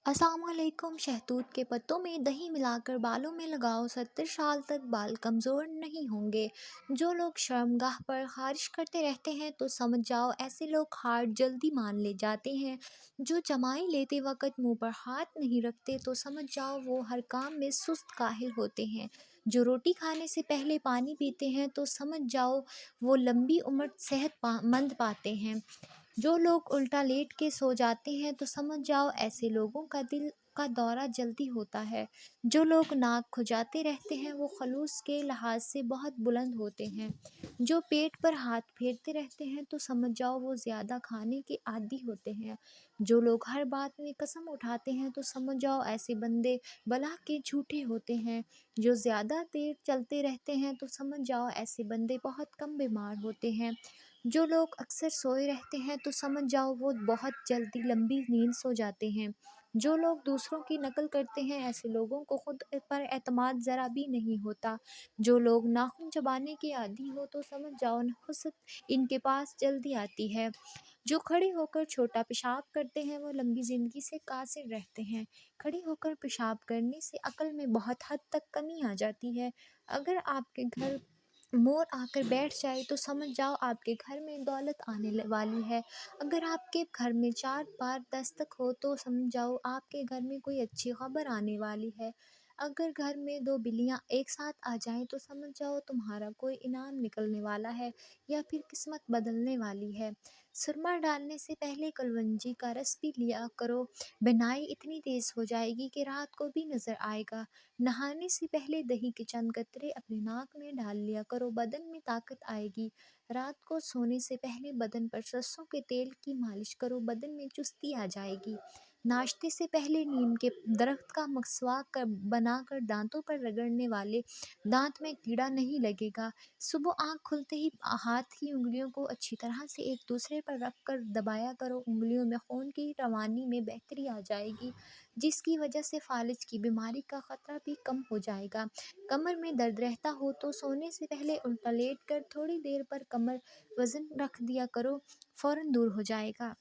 अस्सलाम वालेकुम। शहतूत के पत्तों में दही मिलाकर बालों में लगाओ, 70 साल तक बाल कमज़ोर नहीं होंगे। जो लोग शर्मगाह पर खारिश करते रहते हैं तो समझ जाओ ऐसे लोग हार जल्दी मान ले जाते हैं। जो जमाई लेते वक्त मुंह पर हाथ नहीं रखते तो समझ जाओ वो हर काम में सुस्त काहिल होते हैं। जो रोटी खाने से पहले पानी पीते हैं तो समझ जाओ वो लंबी उम्र सेहतमंद पाते हैं। जो लोग उल्टा लेट के सो जाते हैं तो समझ जाओ ऐसे लोगों का दिल का दौरा जल्दी होता है। जो लोग नाक खुजाते रहते हैं वो खलूस के लिहाज से बहुत बुलंद होते हैं। जो पेट पर हाथ फेरते रहते हैं तो समझ जाओ वो ज़्यादा खाने के आदी होते हैं। जो लोग हर बात में कसम उठाते हैं तो समझ जाओ ऐसे बंदे बला के झूठे होते हैं। जो ज़्यादा देर चलते रहते हैं तो समझ जाओ ऐसे बंदे बहुत कम बीमार होते हैं। जो लोग अक्सर सोए रहते हैं तो समझ जाओ वो बहुत जल्दी लंबी नींद सो जाते हैं। जो लोग दूसरों की नकल करते हैं ऐसे लोगों को खुद पर एतमाद ज़रा भी नहीं होता। जो लोग नाखून चबाने के आदी हो तो समझ जाओ नहुसत इनके पास जल्दी आती है। जो खड़े होकर छोटा पेशाब करते हैं वो लंबी ज़िंदगी से कासिर रहते हैं। खड़े होकर पेशाब करने से अक्ल में बहुत हद तक कमी आ जाती है। अगर आपके घर मोर आकर बैठ जाए तो समझ जाओ आपके घर में दौलत आने वाली है। अगर आपके घर में 4 बार दस्तक हो तो समझ जाओ आपके घर में कोई अच्छी खबर आने वाली है। अगर घर में 2 बिल्लियाँ एक साथ आ जाएं तो समझ जाओ तुम्हारा कोई इनाम निकलने वाला है या फिर किस्मत बदलने वाली है। सुरमा डालने से पहले कलवंजी का रस भी लिया करो। बिनाई इतनी तेज़ हो जाएगी कि रात को भी नज़र आएगा। नहाने से पहले दही के चंद कतरे अपने नाक में डाल लिया करो, बदन में ताकत आएगी। रात को सोने से पहले बदन पर सरसों के तेल की मालिश करो, बदन में चुस्ती आ जाएगी। नाश्ते से पहले नीम के दरख्त का मसवाक बनाकर दांतों पर रगड़ने वाले दांत में कीड़ा नहीं लगेगा। सुबह आँख खुलते ही हाथ की उंगलियों को अच्छी तरह से एक दूसरे पर रख कर दबाया करो, उंगलियों में खून की रवानी में बेहतरी आ जाएगी, जिसकी वजह से फालिज की बीमारी का ख़तरा भी कम हो जाएगा। कमर में दर्द रहता हो तो सोने से पहले उल्टा लेट कर थोड़ी देर पर कमर वज़न रख दिया करो, फ़ौरन दूर हो जाएगा।